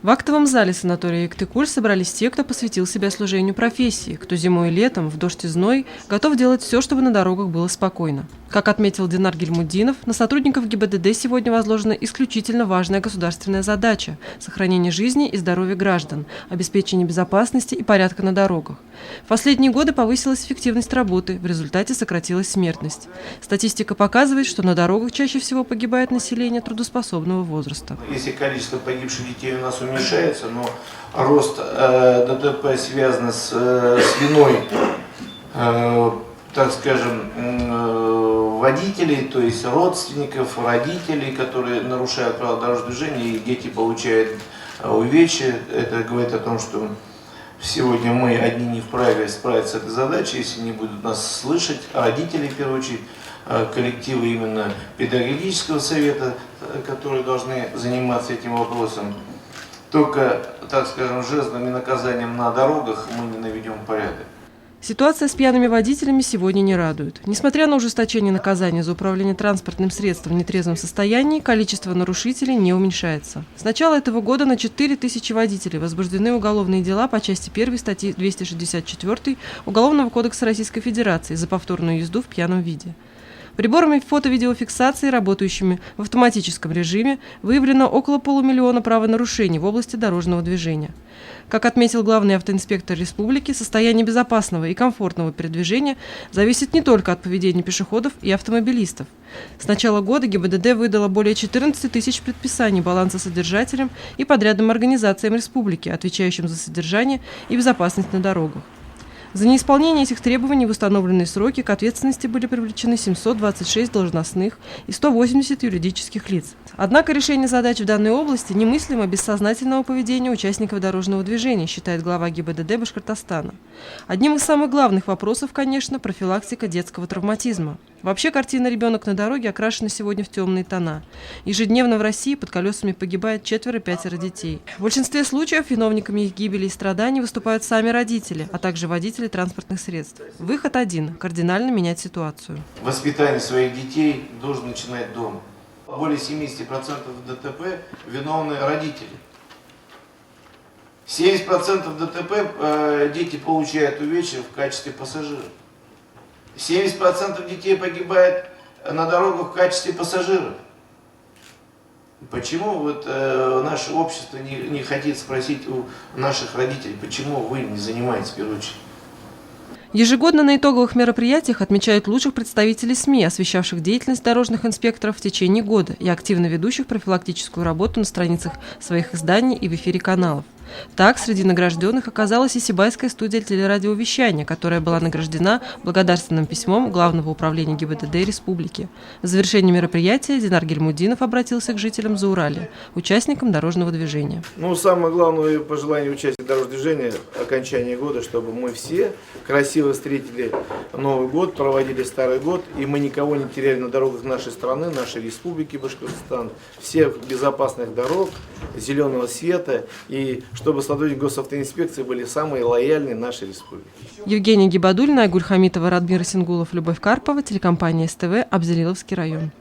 В актовом зале санатория Иктыкуль собрались те, кто посвятил себя служению профессии, кто зимой и летом, в дождь и зной, готов делать все, чтобы на дорогах было спокойно. Как отметил Динар Гильмудинов, на сотрудников ГИБДД сегодня возложена исключительно важная государственная задача – сохранение жизни и здоровья граждан, обеспечение безопасности и порядка на дорогах. В последние годы повысилась эффективность работы, в результате сократилась смертность. Статистика показывает, что на дорогах чаще всего погибает население трудоспособного возраста. Если количество погибших детей у нас уменьшается, но рост ДТП связан с виной, так скажем, водителей, то есть родственников, родителей, которые нарушают правила дорожного движения, и дети получают увечья. Это говорит о том, что сегодня мы одни не вправе справиться с этой задачей, если не будут нас слышать, родители в первую очередь, коллективы именно педагогического совета, которые должны заниматься этим вопросом. Только, так скажем, жезлом и наказанием на дорогах мы не наведем порядок. Ситуация с пьяными водителями сегодня не радует. Несмотря на ужесточение наказания за управление транспортным средством в нетрезвом состоянии, количество нарушителей не уменьшается. С начала этого года на 4000 водителей возбуждены уголовные дела по части 1 статьи 264 Уголовного кодекса Российской Федерации за повторную езду в пьяном виде. Приборами фото-видеофиксации, работающими в автоматическом режиме, выявлено около полумиллиона правонарушений в области дорожного движения. Как отметил главный автоинспектор республики, состояние безопасного и комфортного передвижения зависит не только от поведения пешеходов и автомобилистов. С начала года ГИБДД выдало более 14 тысяч предписаний балансосодержателям и подрядным организациям республики, отвечающим за содержание и безопасность на дорогах. За неисполнение этих требований в установленные сроки к ответственности были привлечены 726 должностных и 180 юридических лиц. Однако решение задач в данной области немыслимо без сознательного поведения участников дорожного движения, считает глава ГИБДД Башкортостана. Одним из самых главных вопросов, конечно, профилактика детского травматизма. Вообще картина «Ребенок на дороге» окрашена сегодня в темные тона. Ежедневно в России под колесами погибает 4-5 детей. В большинстве случаев виновниками их гибели и страданий выступают сами родители, а также водители транспортных средств. Выход один – кардинально менять ситуацию. Воспитание своих детей должен начинать дома. Более 70% ДТП виновны родители. 70% ДТП дети получают увечья в качестве пассажиров. 70% детей погибает на дорогах в качестве пассажиров. Почему наше общество не хотит спросить у наших родителей, почему вы не занимаетесь в первую очередь? Ежегодно на итоговых мероприятиях отмечают лучших представителей СМИ, освещавших деятельность дорожных инспекторов в течение года и активно ведущих профилактическую работу на страницах своих изданий и в эфире каналов. Так, среди награжденных оказалась и Сибайская студия телерадиовещания, которая была награждена благодарственным письмом Главного управления ГИБДД Республики. В завершении мероприятия Динар Гильмудинов обратился к жителям Зауралья, участникам дорожного движения. Самое главное пожелание участия в дорожном движении – окончания года, чтобы мы все красиво встретили Новый год, проводили Старый год, и мы никого не теряли на дорогах нашей страны, нашей республики Башкортостан, всех безопасных дорог, зеленого света, и чтобы сотрудники госавтоинспекции были самые лояльные нашей республики. Евгения Гибадульна, Айгуль Хамитова, Радмир Сингулов, Любовь Карпова, телекомпания СТВ, Абзелиловский район.